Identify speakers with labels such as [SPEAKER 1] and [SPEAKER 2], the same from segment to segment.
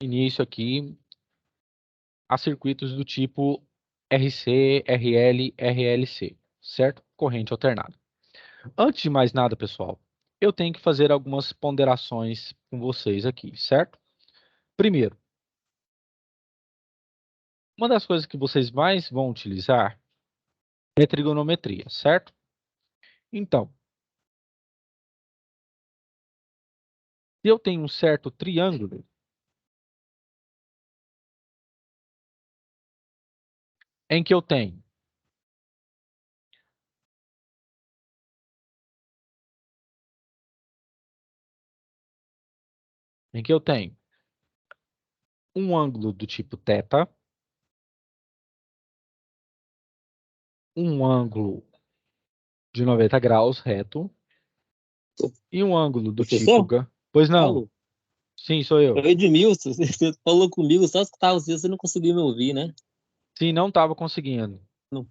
[SPEAKER 1] início aqui a circuitos do tipo RC, RL, RLC, certo? Corrente alternada. Antes de mais nada, pessoal, eu tenho que fazer algumas ponderações com vocês aqui, certo? Primeiro, uma das coisas que vocês mais vão utilizar é trigonometria, certo? Então, se eu tenho um certo triângulo em que eu tenho um ângulo do tipo θ, um ângulo de 90 graus reto e um ângulo do tipo...
[SPEAKER 2] Professor?
[SPEAKER 1] Pois não,
[SPEAKER 2] Alô?
[SPEAKER 1] sim, sou eu.
[SPEAKER 2] Oi, Edmilson, você falou comigo, só escutava você não conseguiu me ouvir, né?
[SPEAKER 1] Sim, não estava conseguindo.
[SPEAKER 2] Não-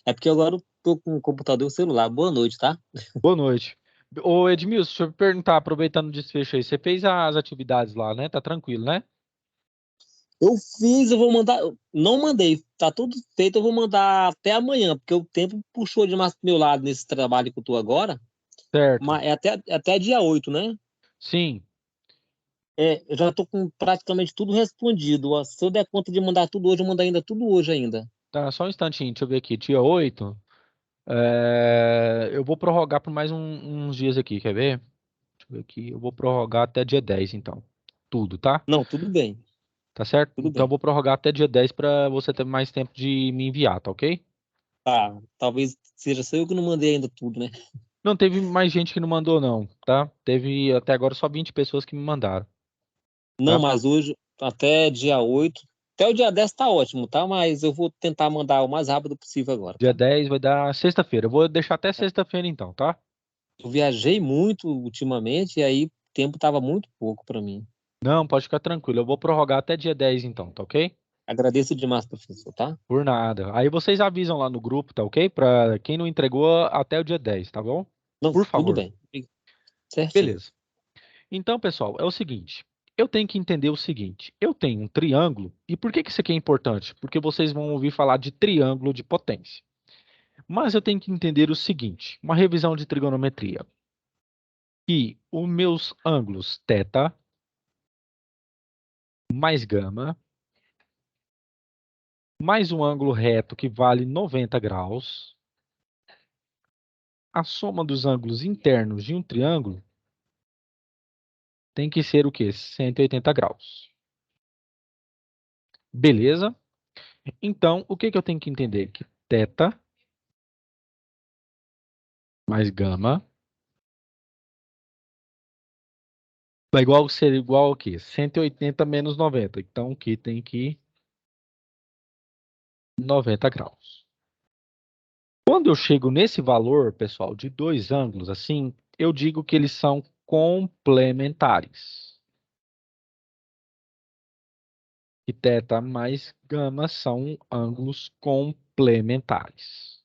[SPEAKER 2] É porque agora eu tô com o computador e o celular. Boa noite, tá?
[SPEAKER 1] Boa noite. Ô, Edmilson, deixa eu perguntar, aproveitando o desfecho aí, você fez as atividades lá, né? Tá tranquilo, né?
[SPEAKER 2] Eu fiz, eu vou mandar. Não mandei, tá tudo feito, eu vou mandar até amanhã, porque o tempo puxou demais pro meu lado nesse trabalho que eu tô agora.
[SPEAKER 1] Certo.
[SPEAKER 2] Mas é até dia 8, né?
[SPEAKER 1] Sim,
[SPEAKER 2] Eu já tô com praticamente tudo respondido. Ó, se eu der conta de mandar tudo hoje, eu mando ainda tudo hoje ainda.
[SPEAKER 1] tá, só um instantinho, deixa eu ver aqui, dia 8. Eu vou prorrogar por mais uns dias aqui, quer ver? Deixa eu ver aqui, eu vou prorrogar até dia 10, então. Tudo, tá?
[SPEAKER 2] Não, tudo bem,
[SPEAKER 1] Tá certo?
[SPEAKER 2] tudo
[SPEAKER 1] Então eu
[SPEAKER 2] bem.
[SPEAKER 1] vou prorrogar até dia 10 para você ter mais tempo de me enviar, tá ok?
[SPEAKER 2] Tá, talvez seja só eu que não mandei ainda tudo, né?
[SPEAKER 1] Não teve mais gente que não mandou, não, tá? Teve até agora só 20 pessoas que me mandaram,
[SPEAKER 2] Não,
[SPEAKER 1] tá?
[SPEAKER 2] mas hoje, até dia 8, até o dia 10 tá ótimo, tá? Mas eu vou tentar mandar o mais rápido possível agora,
[SPEAKER 1] Dia
[SPEAKER 2] tá?
[SPEAKER 1] 10 vai dar sexta-feira. Eu vou deixar até sexta-feira então, tá?
[SPEAKER 2] Eu viajei muito ultimamente e aí o tempo tava muito pouco para mim.
[SPEAKER 1] Não, pode ficar tranquilo. Eu vou prorrogar até dia 10 então, tá ok?
[SPEAKER 2] Agradeço demais, professor, tá?
[SPEAKER 1] Por nada. Aí vocês avisam lá no grupo, tá ok? Pra quem não entregou até o dia 10, tá bom?
[SPEAKER 2] Não,
[SPEAKER 1] Por
[SPEAKER 2] tudo
[SPEAKER 1] favor.
[SPEAKER 2] bem. Certinho.
[SPEAKER 1] Beleza. Então, pessoal, é o seguinte. Eu tenho que entender o seguinte. Eu tenho um triângulo. E por que que isso aqui é importante? Porque vocês vão ouvir falar de triângulo de potência. Mas eu tenho que entender o seguinte. Uma revisão de trigonometria. Que os meus ângulos θ mais gama mais um ângulo reto que vale 90 graus, a soma dos ângulos internos de um triângulo tem que ser o quê? 180 graus. Beleza? Então, o que que eu tenho que entender? Que θ mais gama vai ser igual ao quê? 180 menos 90. Então, aqui tem que 90 graus. Quando eu chego nesse valor, pessoal, de dois ângulos assim, eu digo que eles são complementares. E θ mais gama são ângulos complementares.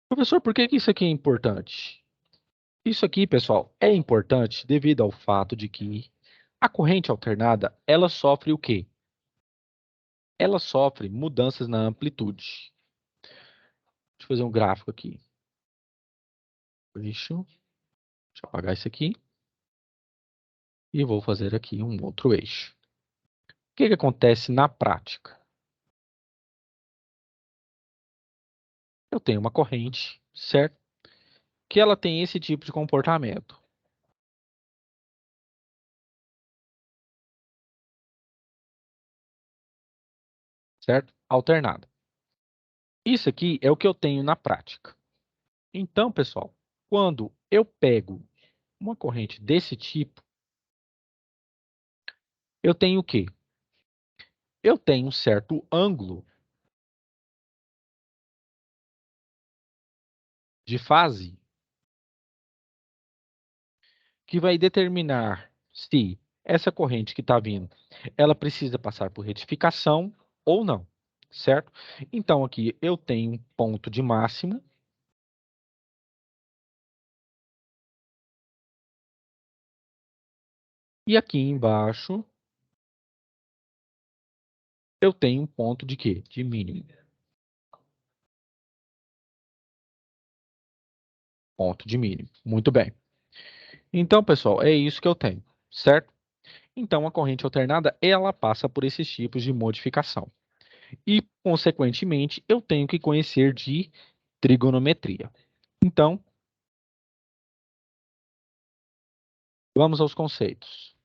[SPEAKER 1] Professor, por que que isso aqui é importante? Isso aqui, pessoal, é importante devido ao fato de que a corrente alternada, ela sofre o quê? Ela sofre mudanças na amplitude. Deixa eu fazer um gráfico aqui. Deixa eu apagar isso aqui e vou fazer aqui um outro eixo. O que que acontece na prática? Eu tenho uma corrente, certo? Que ela tem esse tipo de comportamento, certo? Alternada. Isso aqui é o que eu tenho na prática. Então, pessoal, quando eu pego uma corrente desse tipo, eu tenho o quê? Eu tenho um certo ângulo de fase que vai determinar se essa corrente que está vindo, ela precisa passar por retificação ou não, certo? Então, aqui eu tenho um ponto de máximo E aqui embaixo eu tenho um ponto de quê? De mínimo. Ponto de mínimo. Muito bem. Então, pessoal, é isso que eu tenho, certo? Então, a corrente alternada, ela passa por esses tipos de modificação. E, consequentemente, eu tenho que conhecer de trigonometria. Então, vamos aos conceitos.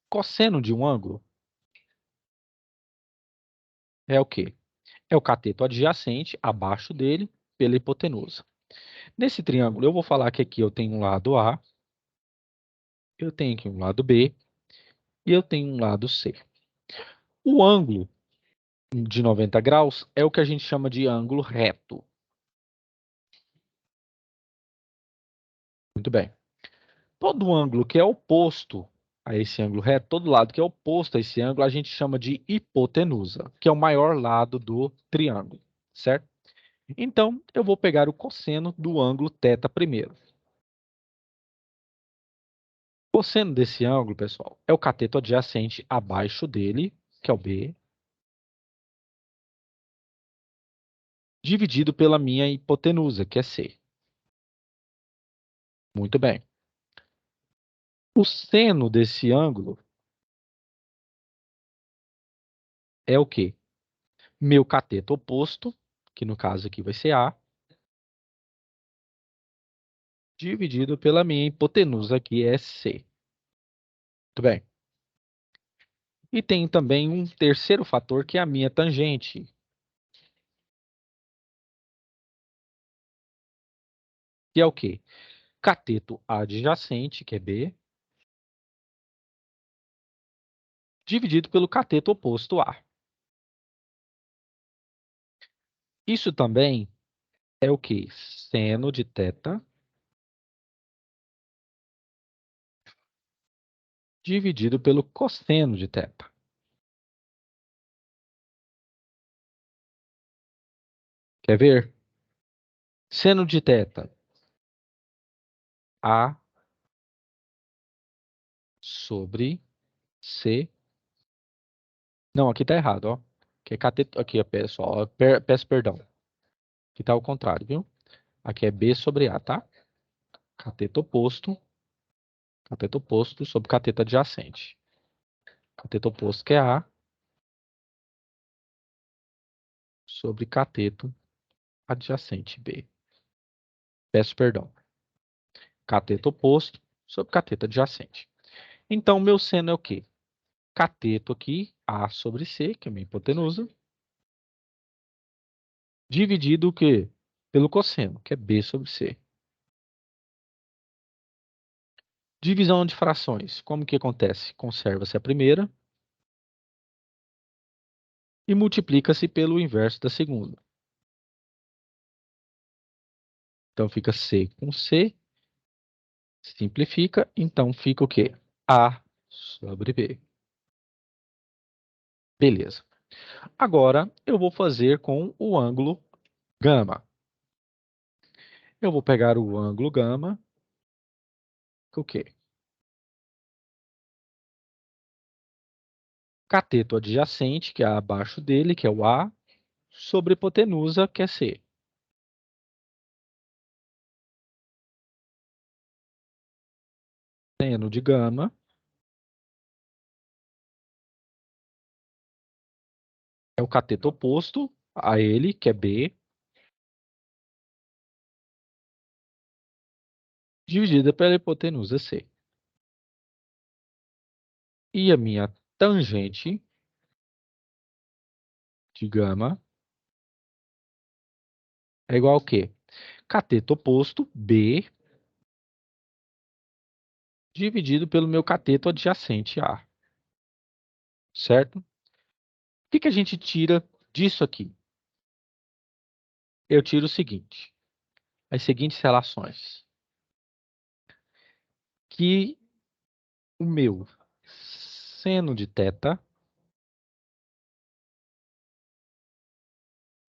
[SPEAKER 1] Cosseno de um ângulo é o quê? É o cateto adjacente abaixo dele pela hipotenusa. Nesse triângulo, eu vou falar que aqui eu tenho um lado A, eu tenho aqui um lado B e eu tenho um lado C. O ângulo de 90 graus é o que a gente chama de ângulo reto. Muito bem. Todo ângulo que é oposto a esse ângulo reto, todo lado que é oposto a esse ângulo, a gente chama de hipotenusa, que é o maior lado do triângulo, certo? Então, eu vou pegar o cosseno do ângulo θ primeiro. O cosseno desse ângulo, pessoal, é o cateto adjacente abaixo dele, que é o B, dividido pela minha hipotenusa, que é C. Muito bem. O seno desse ângulo é o quê? Meu cateto oposto, que no caso aqui vai ser A, dividido pela minha hipotenusa, que é C. Muito bem. E tem também um terceiro fator, que é a minha tangente, que é o quê? Cateto adjacente, que é B, dividido pelo cateto oposto A. Isso também é o quê? Seno de θ dividido pelo cosseno de θ. Quer ver? Seno de θ, A sobre C. Não, aqui tá errado, ó. Aqui é cateto, aqui, ó, pessoal, ó, peço perdão. Aqui tá ao contrário, viu? Aqui é B sobre A, tá? Cateto oposto sobre cateto adjacente. Cateto oposto que é A sobre cateto adjacente B. Peço perdão. Cateto oposto sobre cateto adjacente. Então, meu seno é o quê? Cateto aqui, A sobre C, que é a minha hipotenusa, dividido o quê? Pelo cosseno, que é B sobre C. Divisão de frações. Como que acontece? Conserva-se a primeira e multiplica-se pelo inverso da segunda. Então, fica C com C, simplifica, então fica o quê? A sobre B. Beleza. Agora, eu vou fazer com o ângulo gama. Eu vou pegar o ângulo gama, que é o quê? Cateto adjacente, que é abaixo dele, que é o A, sobre hipotenusa, que é C. Seno de gama é o cateto oposto a ele, que é B, dividida pela hipotenusa C. E a minha tangente de gama é igual ao quê? Cateto oposto, B, dividido pelo meu cateto adjacente, A. Certo? O que que a gente tira disso aqui? Eu tiro o seguinte, as seguintes relações. Que o meu seno de θ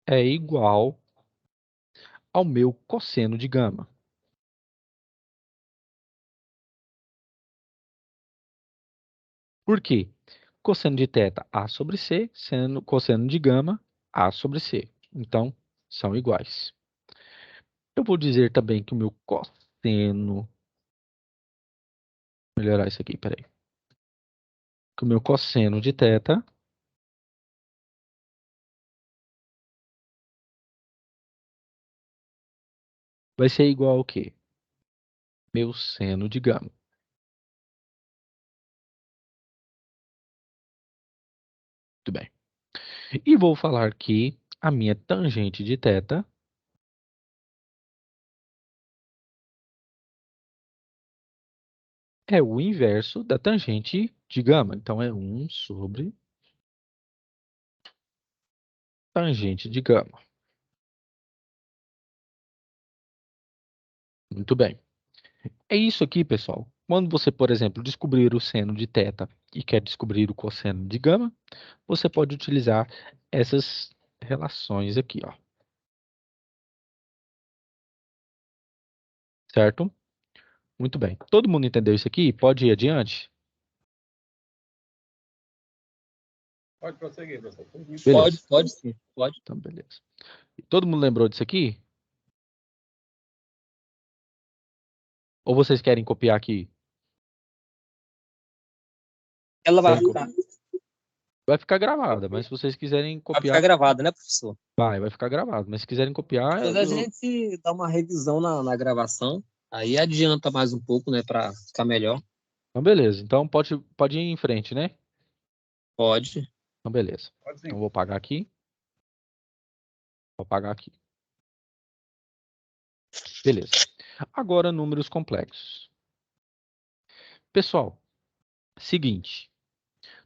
[SPEAKER 1] é igual ao meu cosseno de gama. Por quê? Cosseno de θ, A sobre C, cosseno de gama, A sobre C. Então, são iguais. Eu vou dizer também que o meu cosseno... Vou melhorar isso aqui, peraí. Que o meu cosseno de θ vai ser igual ao quê? Meu seno de gama. Muito bem. E vou falar que a minha tangente de θ é o inverso da tangente de gama. Então, é 1 sobre tangente de gama. Muito bem. É isso aqui, pessoal. Quando você, por exemplo, descobrir o seno de θ e quer descobrir o cosseno de gama, você pode utilizar essas relações aqui, ó. Certo? Muito bem. Todo mundo entendeu isso aqui? Pode ir adiante?
[SPEAKER 3] Pode prosseguir, professor.
[SPEAKER 1] Beleza.
[SPEAKER 2] Pode sim, pode.
[SPEAKER 1] Então, beleza. Todo mundo lembrou disso aqui? Ou vocês querem copiar aqui?
[SPEAKER 2] Ela vai
[SPEAKER 1] Querem
[SPEAKER 2] ficar,
[SPEAKER 1] Vai ficar gravada, mas se vocês quiserem
[SPEAKER 2] vai ficar
[SPEAKER 1] copiar,
[SPEAKER 2] gravada, né, professor?
[SPEAKER 1] vai ficar gravado. Mas se quiserem copiar,
[SPEAKER 2] Às vezes a gente dá uma revisão na gravação, aí adianta mais um pouco, né, para ficar melhor.
[SPEAKER 1] Então, beleza. Então, pode ir em frente, né?
[SPEAKER 2] Pode.
[SPEAKER 1] Então, beleza.
[SPEAKER 3] Pode sim.
[SPEAKER 1] Então, vou apagar aqui. Vou apagar aqui. Beleza. Agora, números complexos. Pessoal, seguinte.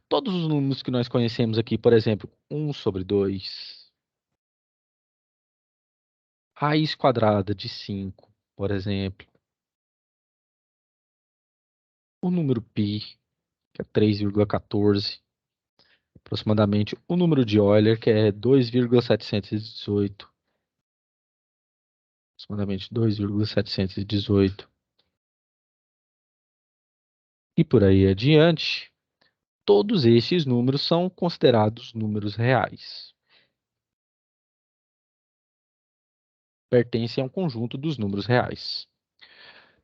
[SPEAKER 1] Todos os números que nós conhecemos aqui, por exemplo, 1 sobre 2, raiz quadrada de 5, por exemplo, o número π, que é 3,14, aproximadamente, o número de Euler, que é 2,718, aproximadamente 2,718, e por aí adiante, todos estes números são considerados números reais. Pertencem ao conjunto dos números reais.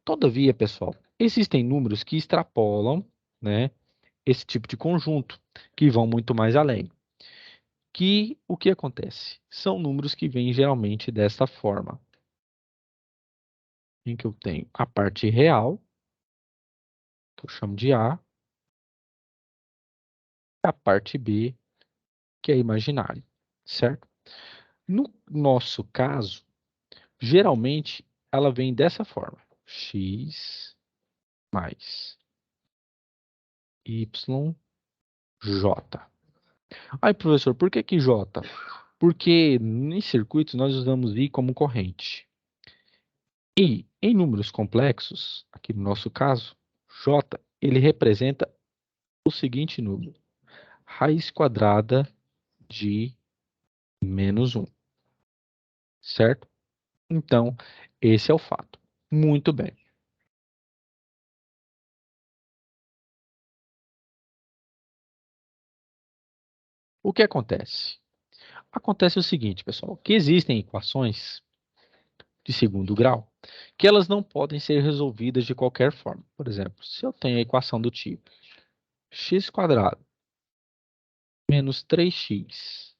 [SPEAKER 1] Todavia, pessoal, existem números que extrapolam, né, esse tipo de conjunto, que vão muito mais além. Que o que acontece? São números que vêm geralmente dessa forma, em que eu tenho a parte real, que eu chamo de A, e a parte B, que é imaginária, certo? No nosso caso, geralmente ela vem dessa forma: x mais y, j. Aí, professor, por que j? Porque em circuitos nós usamos I como corrente. E em números complexos, aqui no nosso caso, J, ele representa o seguinte número: raiz quadrada de menos 1. Certo? Então, esse é o fato. Muito bem. O que acontece? Acontece o seguinte, pessoal, que existem equações de segundo grau que elas não podem ser resolvidas de qualquer forma. Por exemplo, se eu tenho a equação do tipo x quadrado menos 3x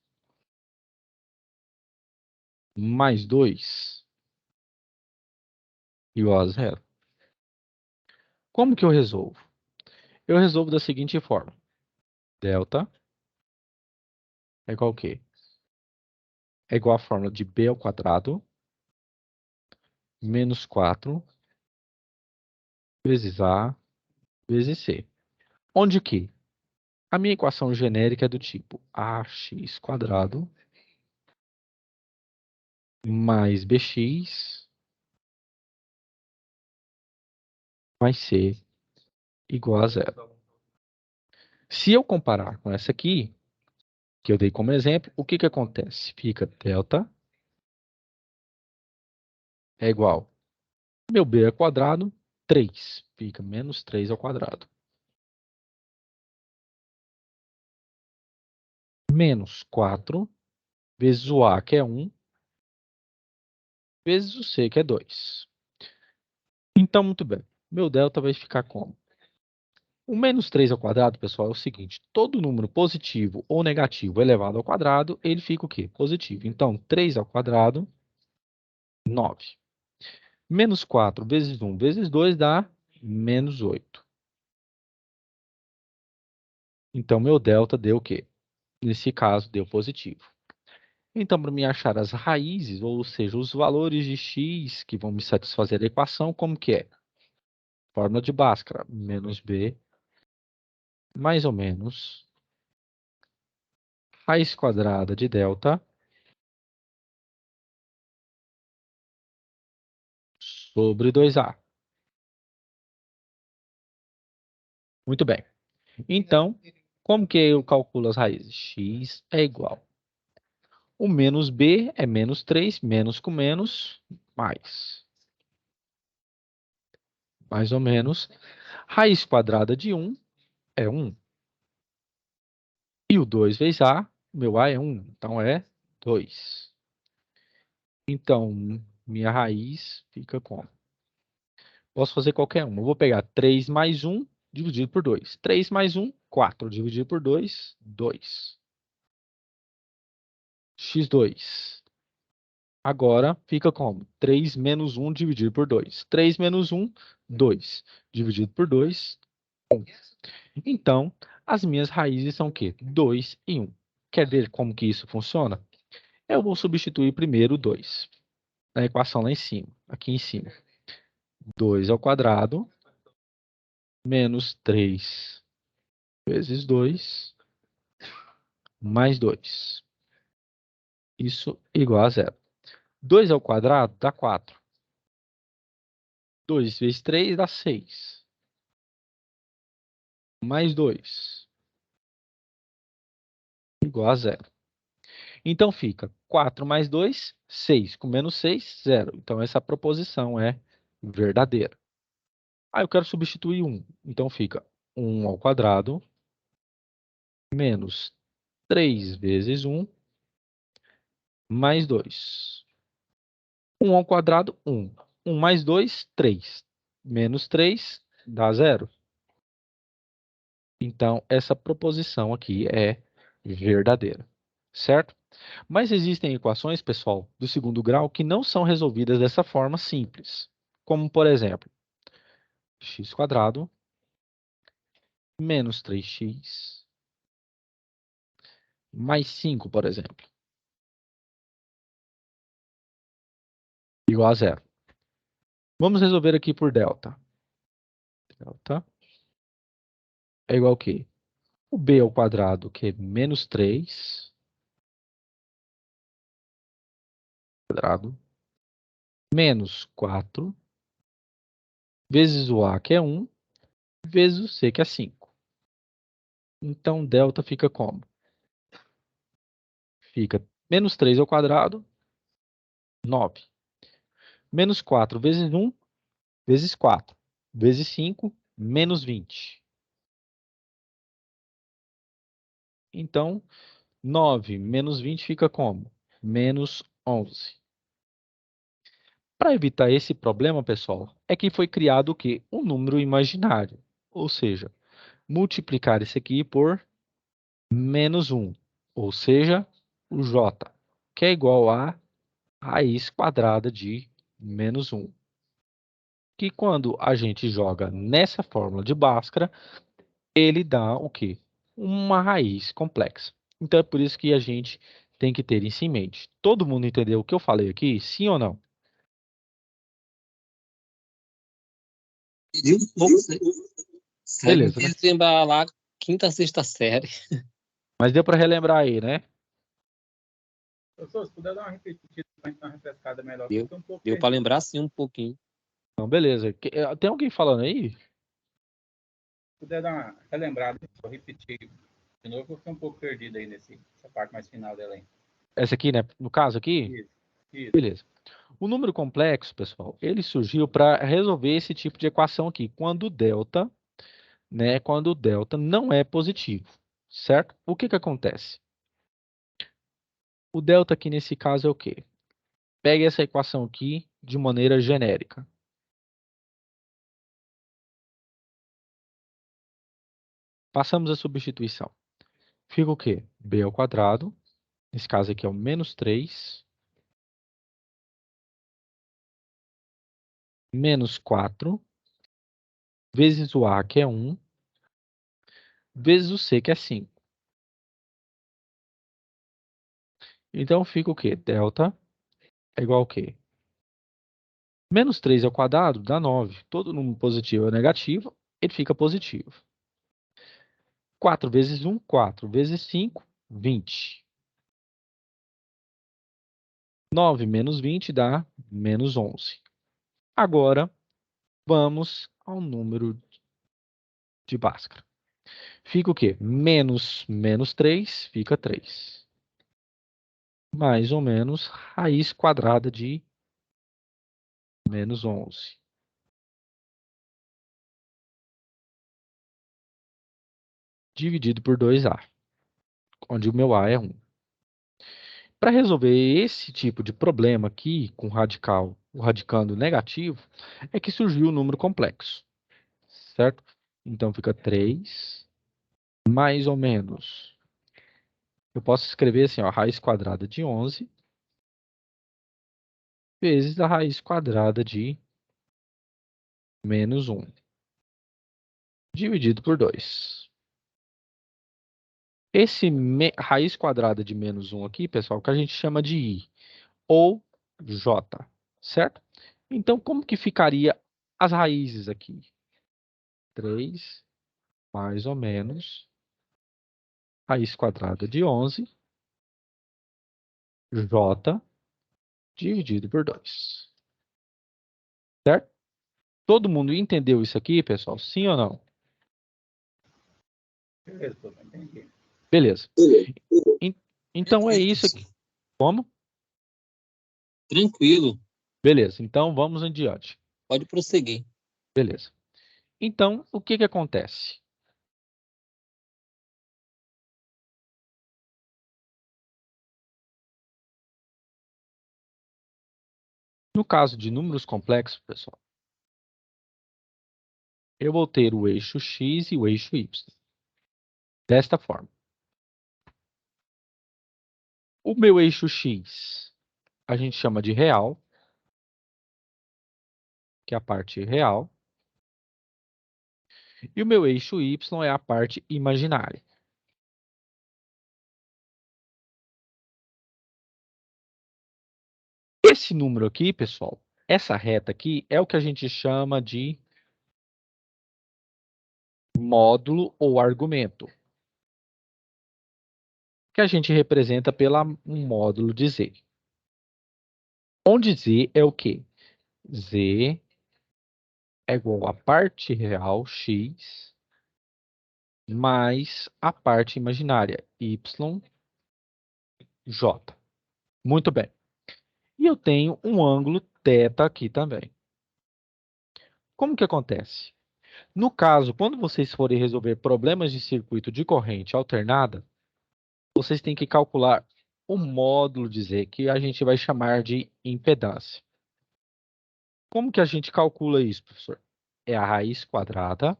[SPEAKER 1] mais 2 igual a zero. Como que eu resolvo? Eu resolvo da seguinte forma. Delta é igual ao quê? É igual à fórmula de b ao quadrado menos 4 vezes a vezes c. Onde que a minha equação genérica é do tipo ax quadrado mais bx mais c igual a zero. Se eu comparar com essa aqui, que eu dei como exemplo, o que que acontece? Fica delta é igual meu b ao quadrado, 3. Fica menos 3 ao quadrado. menos 4 vezes o A, que é 1, vezes o C, que é 2. Então, muito bem. Meu delta vai ficar como? O menos 3 ao quadrado, pessoal, é o seguinte. Todo número positivo ou negativo elevado ao quadrado, ele fica o quê? Positivo. Então, 3 ao quadrado, 9. Menos 4 vezes 1 vezes 2 dá menos 8. Então, meu delta deu o quê? Nesse caso, deu positivo. Então, para me achar as raízes, ou seja, os valores de x que vão me satisfazer a equação, como que é? Fórmula de Bhaskara, menos b, mais ou menos, raiz quadrada de delta, sobre 2a. Muito bem. Então, como que eu calculo as raízes? X é igual. O menos b é menos 3, menos com menos, mais ou menos. Raiz quadrada de 1 é 1. E o 2 vezes a, meu a é 1, então é 2. Então, minha raiz fica como? Posso fazer qualquer uma. Eu vou pegar 3 mais 1 dividido por 2. 3 mais 1, 4. Dividido por 2, 2. x2. Agora fica como? 3 menos 1 dividido por 2. 3 menos 1, 2. Dividido por 2, 1. Então, as minhas raízes são o quê? 2 e 1. Quer ver como que isso funciona? Eu vou substituir primeiro o 2 na equação lá em cima, aqui em cima. 2 ao quadrado menos 3 vezes 2 mais 2. Isso igual a zero. 2 ao quadrado dá 4. 2 vezes 3 dá 6. Mais 2 igual a zero. Então fica 4 mais 2, 6. Com menos 6, 0. Então essa proposição é verdadeira. Ah, eu quero substituir 1. Então fica 1 ao quadrado menos 3 vezes 1 mais 2. 1 ao quadrado, 1. 1 mais 2, 3. Menos 3 dá 0. Então, essa proposição aqui é verdadeira, certo? Mas existem equações, pessoal, do segundo grau que não são resolvidas dessa forma simples. Como, por exemplo, x² menos 3x mais 5, por exemplo, igual a zero. Vamos resolver aqui por delta. Delta é igual a quê? O b ao quadrado, que é menos 3, quadrado, menos 4, vezes o a, que é 1, vezes o c, que é 5. Então, delta fica como? Fica menos 3 ao quadrado, 9. Menos 4 vezes 1, vezes 4. Vezes 5, menos 20. Então, 9 menos 20 fica como? Menos 11. Para evitar esse problema, pessoal, é que foi criado o quê? Um número imaginário. Ou seja, multiplicar isso aqui por menos 1. Ou seja, o j, que é igual a raiz quadrada de menos 1. Que quando a gente joga nessa fórmula de Bhaskara, ele dá o quê? Uma raiz complexa. Então é por isso que a gente tem que ter isso em mente. Todo mundo entendeu o que eu falei aqui? Sim ou não?
[SPEAKER 2] Pediu um pouco, né? Você me
[SPEAKER 1] Beleza, né?
[SPEAKER 2] fez lembrar lá, quinta, sexta série.
[SPEAKER 1] Mas deu para relembrar aí, né?
[SPEAKER 3] Professor, se puder dar uma repetida para a gente dar uma refrescada melhor,
[SPEAKER 2] Deu,
[SPEAKER 3] porque eu um pouco
[SPEAKER 2] deu para
[SPEAKER 3] perdido.
[SPEAKER 2] lembrar sim um pouquinho.
[SPEAKER 1] Então, beleza. Tem alguém falando aí?
[SPEAKER 3] Se puder dar uma relembrada, eu repetir de novo, eu fiquei um pouco perdido aí nessa parte mais final dela aí.
[SPEAKER 1] Essa aqui, né? No caso aqui?
[SPEAKER 3] Isso, isso.
[SPEAKER 1] Beleza. O número complexo, pessoal, ele surgiu para resolver esse tipo de equação aqui, quando o delta, né, quando o delta não é positivo, certo? O que que acontece? O delta aqui nesse caso é o quê? Pegue essa equação aqui de maneira genérica. Passamos a substituição. Fica o quê? B ao quadrado. Nesse caso aqui é o menos 3. Menos 4. Vezes o A, que é 1. Vezes o C, que é 5. Então fica o quê? Delta é igual ao quê? Menos 3 ao quadrado dá 9. Todo número positivo é negativo, ele fica positivo. 4 vezes 1, 4. Vezes 5, 20. 9 menos 20 dá menos 11. Agora, vamos ao número de Bhaskara. Fica o quê? Menos 3 fica 3. Mais ou menos raiz quadrada de menos 11. Dividido por 2A, onde o meu A é 1. Para resolver esse tipo de problema aqui, com radical, o radicando negativo, é que surgiu o número complexo, certo? Então fica 3, mais ou menos. Eu posso escrever assim, ó, raiz quadrada de 11 vezes a raiz quadrada de menos 1, dividido por 2. Esse raiz quadrada de menos 1 aqui, pessoal, que a gente chama de I, ou J, certo? Então, como que ficaria as raízes aqui? 3, mais ou menos, raiz quadrada de 11, J, dividido por 2. Certo? Todo mundo entendeu isso aqui, pessoal? Sim ou não?
[SPEAKER 3] Beleza, pô, entendi.
[SPEAKER 1] Beleza. Então é isso aqui. Como?
[SPEAKER 2] Tranquilo.
[SPEAKER 1] Beleza. Então vamos em diante.
[SPEAKER 2] Pode prosseguir.
[SPEAKER 1] Beleza. Então, o que que acontece? No caso de números complexos, pessoal, eu vou ter o eixo x e o eixo y. Desta forma. O meu eixo x a gente chama de real, que é a parte real. E o meu eixo y é a parte imaginária. Esse número aqui, pessoal, essa reta aqui é o que a gente chama de módulo ou argumento, que a gente representa pela um módulo de z. Onde z é o quê? Z é igual a parte real, x, mais a parte imaginária, y, j. Muito bem. E eu tenho um ângulo θ aqui também. Como que acontece? No caso, quando vocês forem resolver problemas de circuito de corrente alternada, vocês têm que calcular o módulo de Z, que a gente vai chamar de impedância. Como que a gente calcula isso, professor? É a raiz quadrada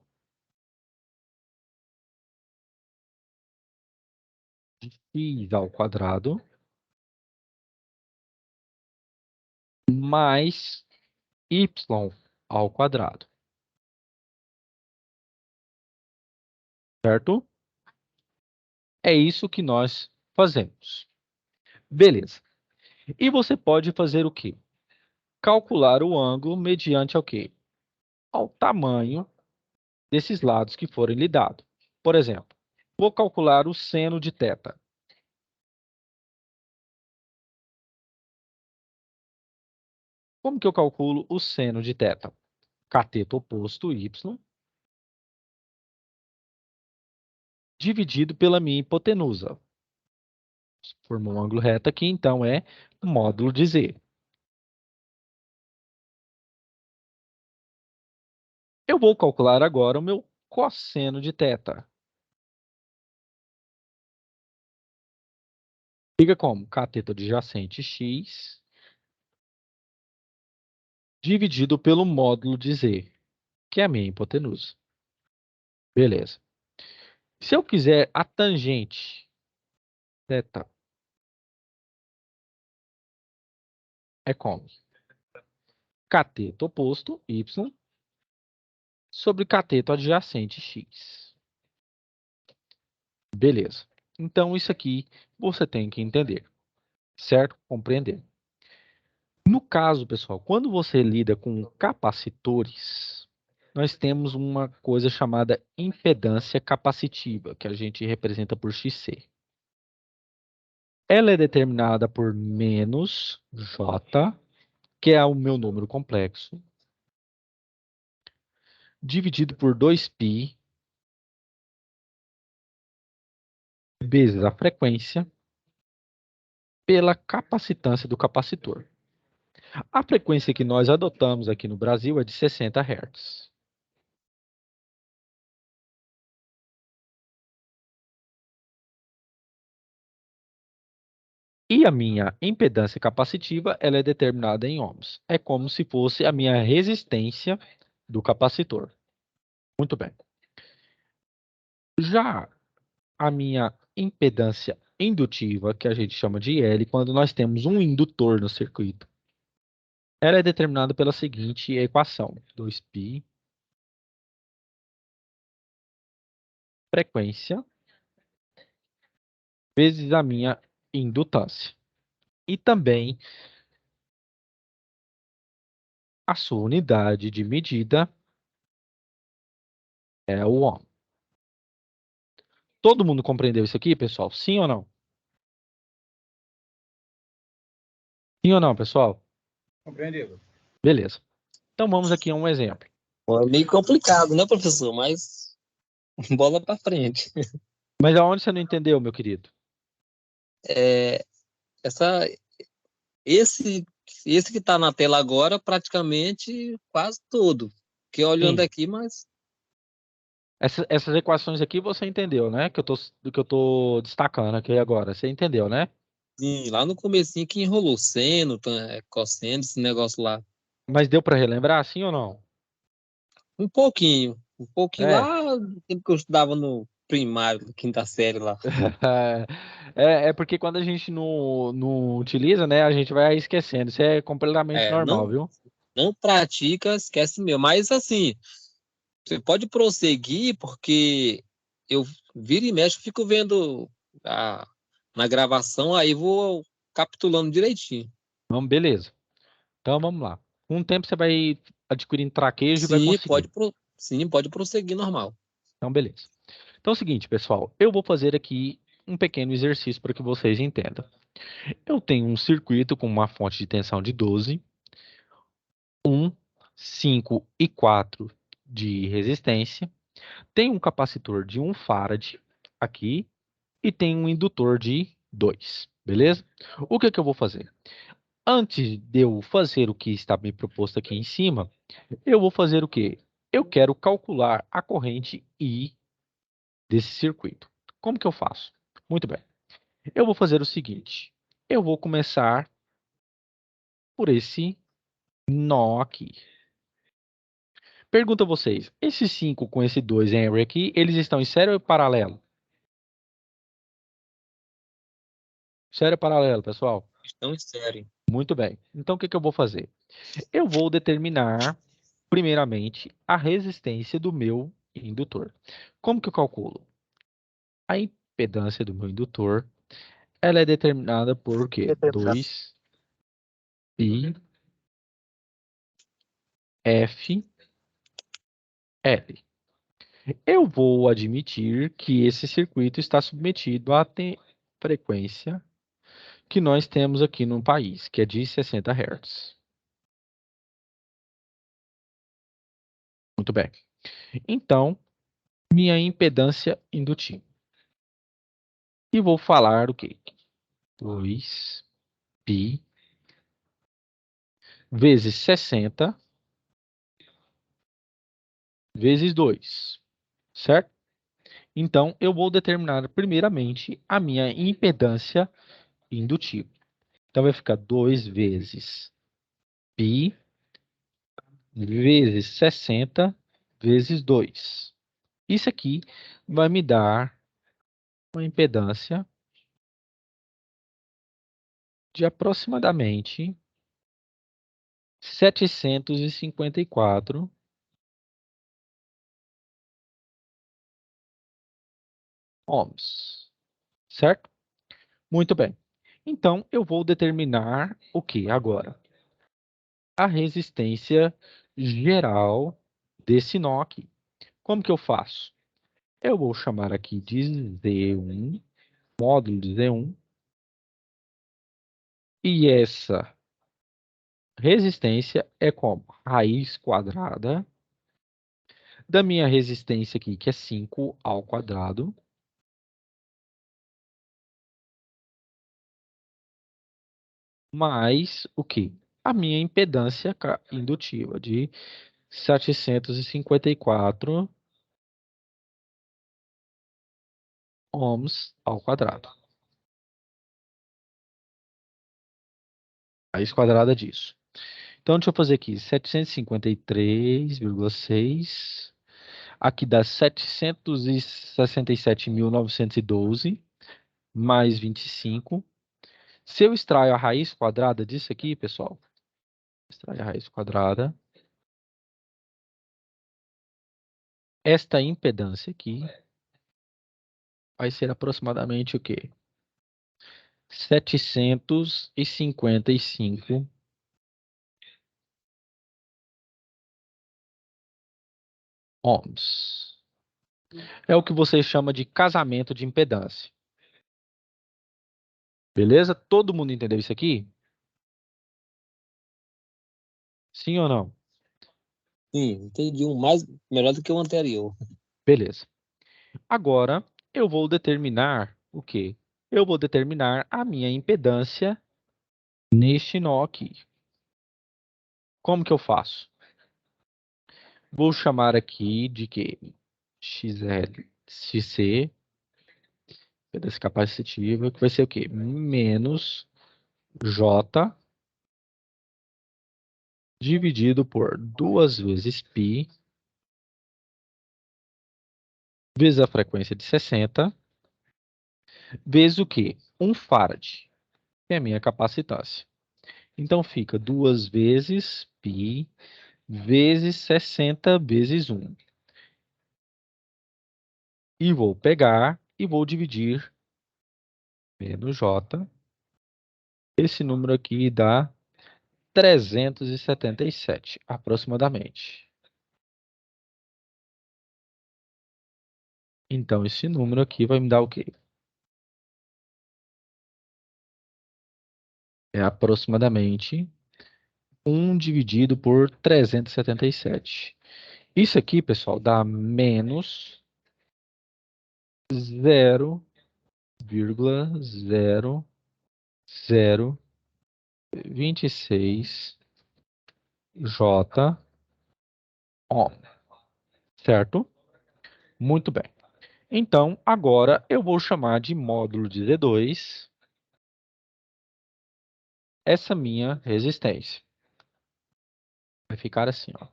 [SPEAKER 1] de x ao quadrado mais y ao quadrado. Certo? É isso que nós fazemos. Beleza. E você pode fazer o quê? Calcular o ângulo mediante ao quê? Ao tamanho desses lados que forem lhe dados. Por exemplo, vou calcular o seno de θ. Como que eu calculo o seno de θ? Cateto oposto, y, dividido pela minha hipotenusa. Formou um ângulo reto aqui, então é módulo de z. Eu vou calcular agora o meu cosseno de θ. Fica como? Cateto adjacente x dividido pelo módulo de z, que é a minha hipotenusa. Beleza. Se eu quiser a tangente θ, é como? Cateto oposto, y, sobre cateto adjacente, x. Beleza. Então, isso aqui você tem que entender, certo? Compreender. No caso, pessoal, quando você lida com capacitores, nós temos uma coisa chamada impedância capacitiva, que a gente representa por XC. Ela é determinada por menos J, que é o meu número complexo, dividido por 2π vezes a frequência pela capacitância do capacitor. A frequência que nós adotamos aqui no Brasil é de 60 Hz. E a minha impedância capacitiva, ela é determinada em ohms. É como se fosse a minha resistência do capacitor. Muito bem. Já a minha impedância indutiva, que a gente chama de L, quando nós temos um indutor no circuito, ela é determinada pela seguinte equação: 2π frequência vezes a minha indutância. E também a sua unidade de medida é o ohm. Todo mundo compreendeu isso aqui, pessoal? Sim ou não? Sim ou não, pessoal?
[SPEAKER 3] Compreendido.
[SPEAKER 1] Beleza. Então vamos aqui a um exemplo.
[SPEAKER 2] É meio complicado, né, professor? Mas bola para frente.
[SPEAKER 1] Mas aonde você não entendeu, meu querido?
[SPEAKER 2] É, essa, esse que está na tela agora, praticamente quase todo. Que olhando
[SPEAKER 1] Sim.
[SPEAKER 2] aqui, mas
[SPEAKER 1] Essas equações aqui você entendeu, né? Que eu tô destacando aqui agora. Você entendeu, né?
[SPEAKER 2] sim, lá no comecinho que enrolou seno, cosseno, esse negócio lá.
[SPEAKER 1] Mas deu para relembrar, sim ou não?
[SPEAKER 2] Um pouquinho
[SPEAKER 1] É.
[SPEAKER 2] lá do tempo que eu estudava no primário, quinta série lá.
[SPEAKER 1] É porque quando a gente não utiliza, né? A gente vai esquecendo. Isso é completamente
[SPEAKER 2] É,
[SPEAKER 1] normal, viu?
[SPEAKER 2] não pratica, esquece meu. Mas assim, você pode prosseguir, porque eu vira e mexe, eu fico vendo na gravação, aí vou capitulando direitinho.
[SPEAKER 1] Vamos, beleza. Então vamos lá. Com o tempo você vai adquirindo traquejo e vai
[SPEAKER 2] Sim,
[SPEAKER 1] conseguir.
[SPEAKER 2] sim, pode prosseguir normal.
[SPEAKER 1] Então, beleza. Então é o seguinte, pessoal. Eu vou fazer aqui um pequeno exercício para que vocês entendam. Eu tenho um circuito com uma fonte de tensão de 12, 5 e 4 de resistência. Tem um capacitor de 1 farad aqui e tem um indutor de 2, beleza? O que que eu vou fazer? Antes de eu fazer o que está me proposto aqui em cima, eu vou fazer o quê? Eu quero calcular a corrente I desse circuito. Como que eu faço? Muito bem. Eu vou fazer o seguinte. Eu vou começar por esse nó aqui. Pergunto a vocês, esse 5 com esse 2 Henry aqui, eles estão em série ou paralelo? Série ou paralelo, pessoal?
[SPEAKER 2] Estão em série.
[SPEAKER 1] Muito bem. Então, o que que eu vou fazer? Eu vou determinar, primeiramente, a resistência do meu indutor. Como que eu calculo? A impedância do meu indutor, ela é determinada por o quê? 2π FL. Eu vou admitir que esse circuito está submetido à frequência que nós temos aqui no país, que é de 60 Hz. Muito bem. Então, minha impedância indutiva. E vou falar o quê? 2π vezes 60 vezes 2, certo? Então, eu vou determinar primeiramente a minha impedância indutivo. Então, vai ficar 2 vezes π vezes 60 vezes 2. Isso aqui vai me dar uma impedância de aproximadamente 754 ohms, certo? Muito bem. Então, eu vou determinar o que agora? A resistência geral desse nó aqui. Como que eu faço? Eu vou chamar aqui de Z1, módulo de Z1, e essa resistência é como? Raiz quadrada da minha resistência aqui, que é 5 ao quadrado, mais o quê? A minha impedância indutiva de 754 ohms ao quadrado. Raiz quadrada disso. Então, deixa eu fazer aqui, 753,6. Aqui dá 767.912 mais 25. Se eu extraio a raiz quadrada disso aqui, pessoal, extraio a raiz quadrada, esta impedância aqui vai ser aproximadamente o quê? 755 ohms. É o que você chama de casamento de impedância. Beleza? Todo mundo entendeu isso aqui? Sim ou não?
[SPEAKER 2] Sim, entendi um mais melhor do que o anterior.
[SPEAKER 1] Beleza. Agora, eu vou determinar o quê? Eu vou determinar a minha impedância neste nó aqui. Como que eu faço? Vou chamar aqui de quê? XC, impedância capacitiva, que vai ser o quê? Menos J dividido por 2 vezes π vezes a frequência de 60 vezes o quê? 1 farad, que é a minha capacitância. Então, fica 2 vezes π vezes 60 vezes 1. E vou pegar e vou dividir menos J. Esse número aqui dá 377, aproximadamente. Então, esse número aqui vai me dar o quê? É aproximadamente 1 dividido por 377. Isso aqui, pessoal, dá menos 0,0026 J ohm, certo? Muito bem. Então, agora eu vou chamar de módulo de Z2 essa minha resistência. Vai ficar assim, ó.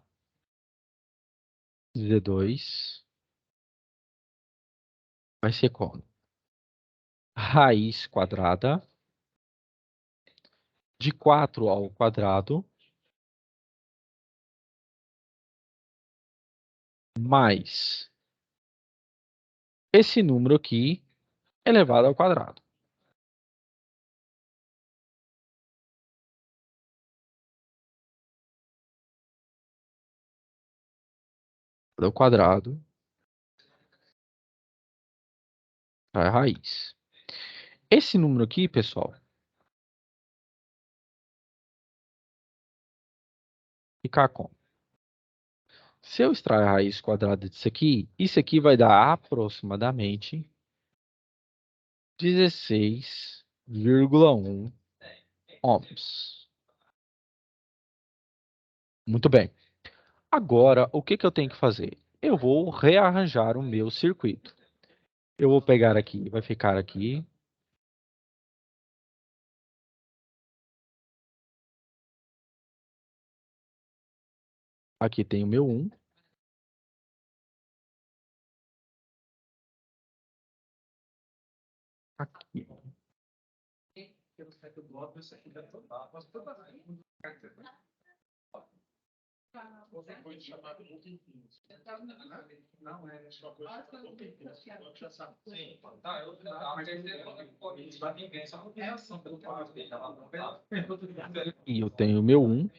[SPEAKER 1] Z2 vai ser como? Raiz quadrada de 4 ao quadrado mais esse número aqui elevado ao quadrado. Ao quadrado é a raiz. Esse número aqui, pessoal, fica como? Se eu extrair a raiz quadrada disso aqui, isso aqui vai dar aproximadamente 16,1 ohms. Muito bem. Agora, o que que eu tenho que fazer? Eu vou rearranjar o meu circuito. Eu vou pegar aqui, vai ficar aqui Aqui tem o meu 1. Aqui. E eu tenho o meu 1.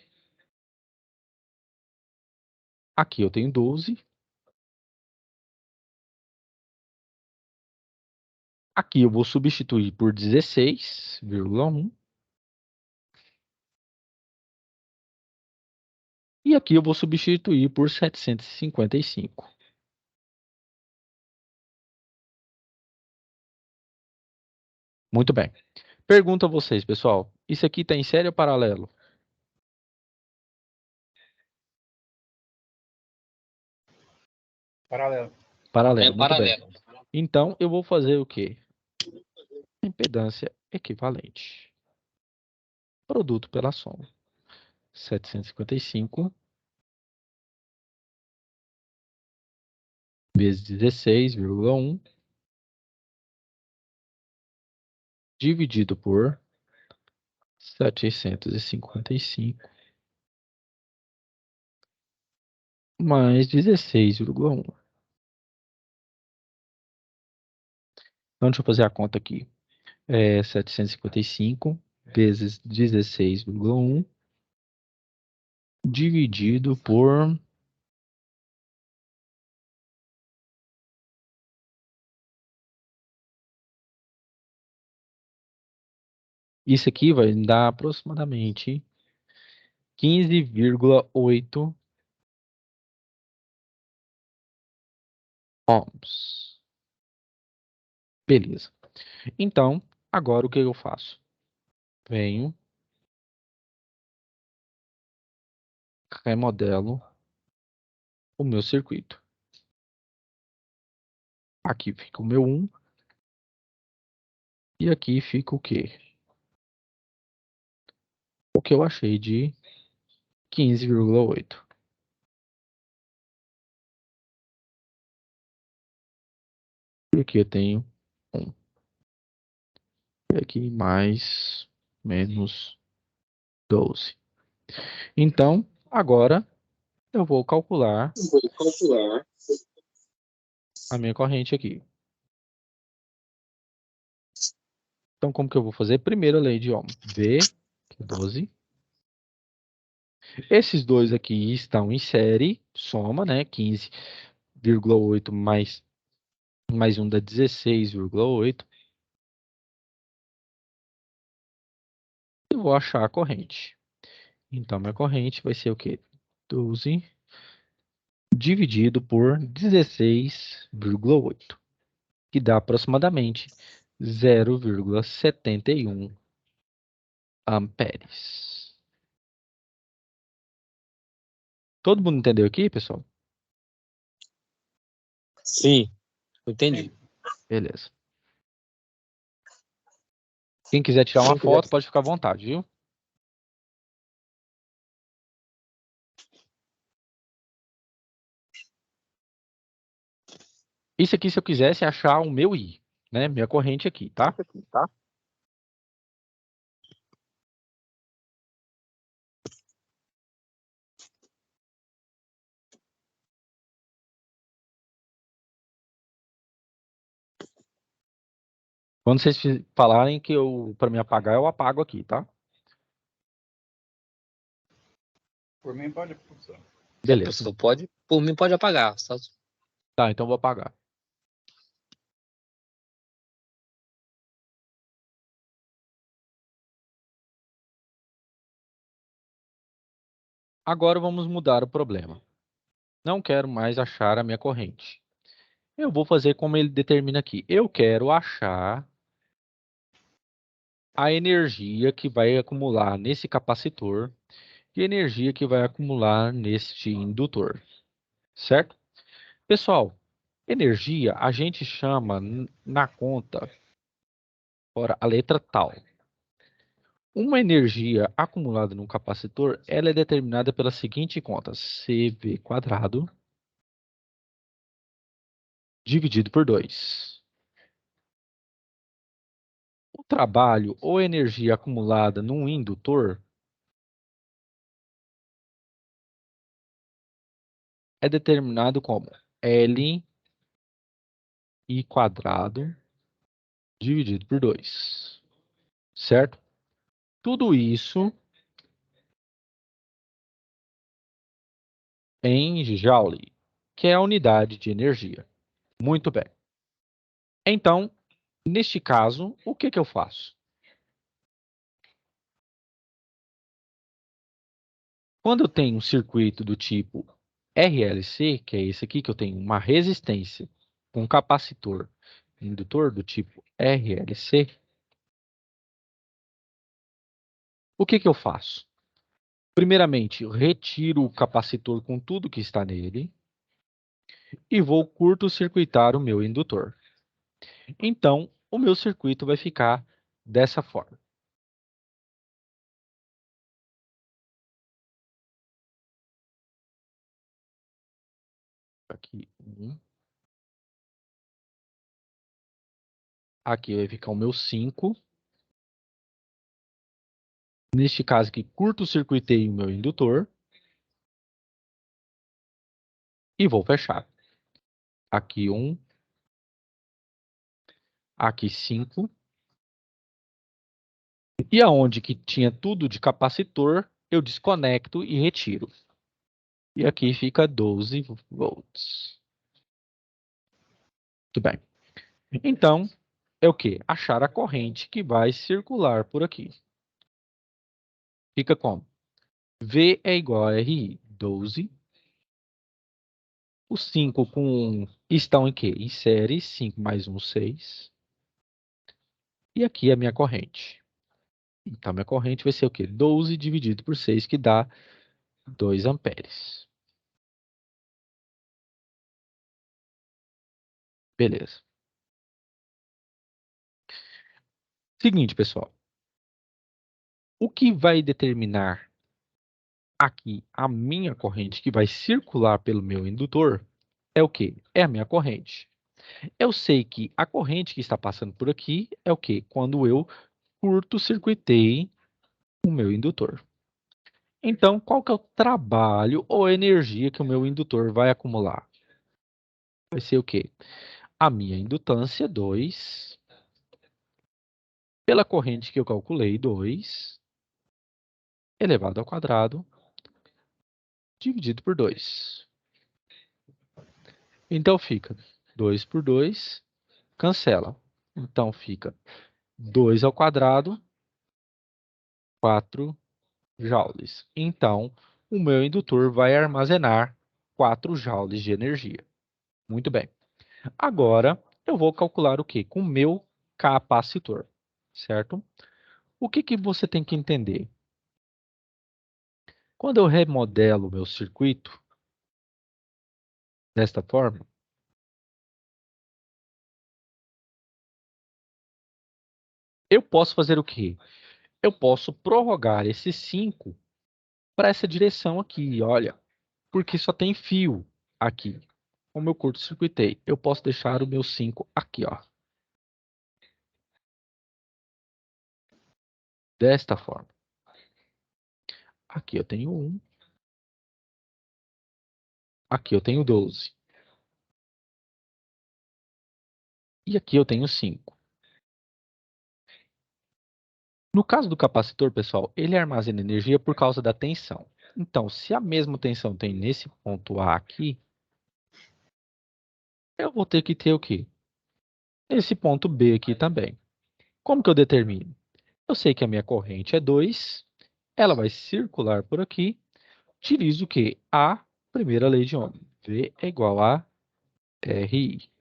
[SPEAKER 1] Aqui eu tenho 12. Aqui eu vou substituir por 16,1. E aqui eu vou substituir por 755. Muito bem. Pergunto a vocês, pessoal. Isso aqui está em série ou paralelo?
[SPEAKER 3] Paralelo.
[SPEAKER 1] Paralelo, muito bem.
[SPEAKER 2] paralelo.
[SPEAKER 1] Então, eu vou fazer o quê? Impedância equivalente. Produto pela soma. 755 vezes 16,1 dividido por 755 mais 16,1. Então, deixa eu fazer a conta aqui. 755 vezes 16,1 dividido por... Isso aqui vai dar aproximadamente 15,8 ohms. Beleza. Então, agora o que eu faço? Venho, remodelo o meu circuito. Aqui fica o meu 1. E aqui fica o quê? O que eu achei de 15,8. E aqui eu tenho 1. E aqui mais menos 12. Então, agora eu vou calcular a minha corrente aqui. Então, como que eu vou fazer? Primeiro a lei de Ohm. V, que é 12. Esses dois aqui estão em série, soma, né? 15,8 mais um dá 16,8. Eu vou achar a corrente. Então, minha corrente vai ser o quê? 12 dividido por 16,8, que dá aproximadamente 0,71 amperes. Todo mundo entendeu aqui, pessoal?
[SPEAKER 2] Sim, entendi.
[SPEAKER 1] Beleza. Quem quiser tirar uma foto, pode ficar à vontade, viu? Isso aqui, se eu quisesse achar o meu I, né? Minha corrente aqui, tá? Quando vocês falarem que para me apagar, eu apago aqui, tá?
[SPEAKER 3] Por mim pode funcionar.
[SPEAKER 2] Se a
[SPEAKER 1] Beleza.
[SPEAKER 2] pessoa pode, por mim pode apagar. Só...
[SPEAKER 1] Tá, então eu vou apagar. Agora vamos mudar o problema. Não quero mais achar a minha corrente. Eu vou fazer como ele determina aqui. Eu quero achar a energia que vai acumular nesse capacitor e a energia que vai acumular neste indutor, certo? Pessoal, energia a gente chama na conta, ora, a letra tal. Uma energia acumulada num capacitor, ela é determinada pela seguinte conta: CV quadrado dividido por 2. O trabalho ou energia acumulada num indutor é determinado como L I quadrado dividido por 2, certo? Tudo isso em Joule, que é a unidade de energia. Muito bem. Então, neste caso, o que eu faço? Quando eu tenho um circuito do tipo RLC, que é esse aqui, que eu tenho uma resistência com um capacitor indutor do tipo RLC, o que eu faço? Primeiramente, eu retiro o capacitor com tudo que está nele e vou curto-circuitar o meu indutor. Então, o meu circuito vai ficar dessa forma. Aqui, aqui vai ficar o meu 5. Neste caso aqui, curto-circuitei o meu indutor e vou fechar. Aqui 1, aqui 5. E aonde que tinha tudo de capacitor, eu desconecto e retiro. E aqui fica 12 volts. Muito bem. Então, é o quê? Achar a corrente que vai circular por aqui. Fica como? V é igual a RI, 12. Os 5 com 1 estão em quê? Em série, 5 mais 1, 6. E aqui é a minha corrente. Então, minha corrente vai ser o quê? 12 dividido por 6, que dá 2 amperes. Beleza. Seguinte, pessoal. O que vai determinar aqui a minha corrente que vai circular pelo meu indutor é o quê? É a minha corrente. Eu sei que a corrente que está passando por aqui é o quê? Quando eu curto-circuitei o meu indutor. Então, qual que é o trabalho ou energia que o meu indutor vai acumular? Vai ser o quê? A minha indutância, 2, pela corrente que eu calculei, 2, elevado ao quadrado, dividido por 2. Então, fica 2 por 2, cancela. Então, fica 2 ao quadrado, 4 joules. Então, o meu indutor vai armazenar 4 joules de energia. Muito bem. Agora, eu vou calcular o quê? Com o meu capacitor, certo? O que você tem que entender? Quando eu remodelo o meu circuito desta forma, eu posso fazer o quê? Eu posso prorrogar esse 5 para essa direção aqui, olha, porque só tem fio aqui. Como eu curto-circuitei, eu posso deixar o meu 5 aqui, ó. Desta forma. Aqui eu tenho 1. Aqui eu tenho 12. E aqui eu tenho 5. No caso do capacitor, pessoal, ele armazena energia por causa da tensão. Então, se a mesma tensão tem nesse ponto A aqui, eu vou ter que ter o quê? Esse ponto B aqui também. Como que eu determino? Eu sei que a minha corrente é 2, ela vai circular por aqui, utilizo o quê? A primeira lei de Ohm. V é igual a RI.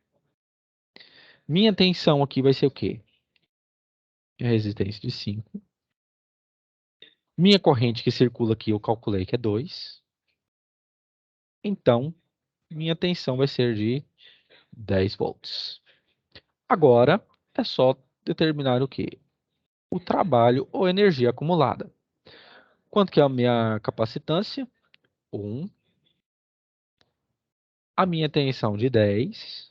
[SPEAKER 1] Minha tensão aqui vai ser o quê? A resistência de 5. Minha corrente que circula aqui, eu calculei que é 2. Então, minha tensão vai ser de 10 volts. Agora, é só determinar o quê? o trabalho ou energia acumulada. Quanto que é a minha capacitância? 1. A minha tensão de 10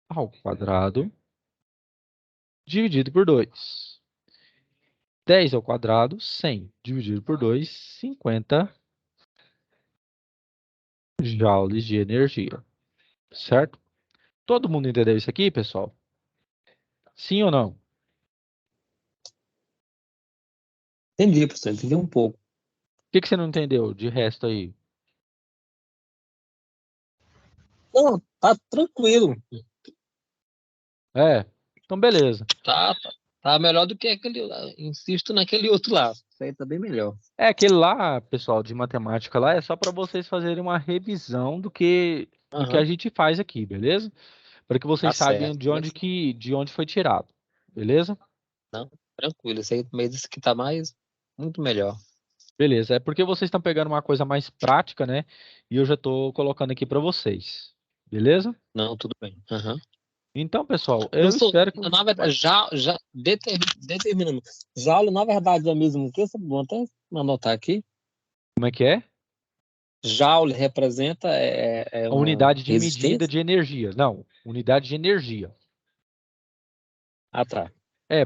[SPEAKER 1] ao quadrado dividido por 2. 10 ao quadrado, 100 dividido por 2, 50 joules de energia. Certo? Todo mundo entendeu isso aqui, pessoal? Sim ou não? O
[SPEAKER 2] Entendi, professor, entendi um pouco.
[SPEAKER 1] que você não entendeu de resto aí?
[SPEAKER 2] Não, tá tranquilo.
[SPEAKER 1] Então beleza.
[SPEAKER 2] Tá melhor do que aquele lá. Insisto naquele outro lá. Isso aí tá bem melhor.
[SPEAKER 1] Aquele lá, pessoal, de matemática lá, é só para vocês fazerem uma revisão do que a
[SPEAKER 2] Aham,
[SPEAKER 1] gente faz aqui, beleza? Para que
[SPEAKER 2] tá
[SPEAKER 1] vocês saibam
[SPEAKER 2] certo.
[SPEAKER 1] de onde foi tirado, beleza?
[SPEAKER 2] Não, tranquilo. Isso aí, mas isso aqui tá muito melhor.
[SPEAKER 1] Beleza, é porque vocês estão pegando uma coisa mais prática, né? E eu já estou colocando aqui para vocês, beleza?
[SPEAKER 2] Não, tudo bem. Aham.
[SPEAKER 1] Então, pessoal, eu
[SPEAKER 2] Professor,
[SPEAKER 1] espero que.
[SPEAKER 2] na verdade, já determinando. Joule, na verdade, é mesmo o que? Vou até anotar aqui.
[SPEAKER 1] Como é que é?
[SPEAKER 2] Joule representa
[SPEAKER 1] A
[SPEAKER 2] uma
[SPEAKER 1] unidade de medida
[SPEAKER 2] resistência?
[SPEAKER 1] de energia. Não, unidade de energia.
[SPEAKER 2] Ah, tá.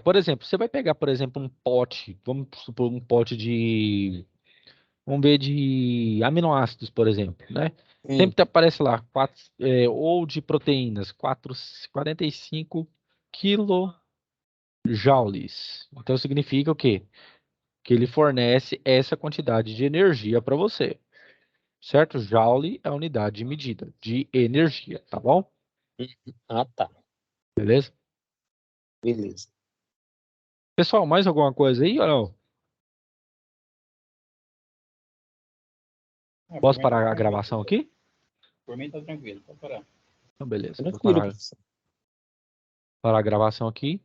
[SPEAKER 1] Por exemplo, você vai pegar, por exemplo, um pote, vamos supor um pote vamos ver de aminoácidos, por exemplo, né?
[SPEAKER 2] Sim.
[SPEAKER 1] Sempre aparece lá, ou de proteínas, 45 kilojoules. Então significa o quê? Que ele fornece essa quantidade de energia para você, certo? Joule é a unidade de medida de energia, tá bom?
[SPEAKER 2] Ah, tá.
[SPEAKER 1] Beleza?
[SPEAKER 2] Beleza.
[SPEAKER 1] Pessoal, mais alguma coisa aí ou não?
[SPEAKER 3] Por
[SPEAKER 1] Posso
[SPEAKER 3] mim tá
[SPEAKER 1] parar a
[SPEAKER 3] tranquilo,
[SPEAKER 1] gravação
[SPEAKER 3] professor.
[SPEAKER 1] aqui?
[SPEAKER 3] Por mim tá tranquilo, pode parar.
[SPEAKER 1] Então, beleza. Vou
[SPEAKER 2] Tranquilo,
[SPEAKER 1] parar
[SPEAKER 2] professor.
[SPEAKER 1] a gravação aqui.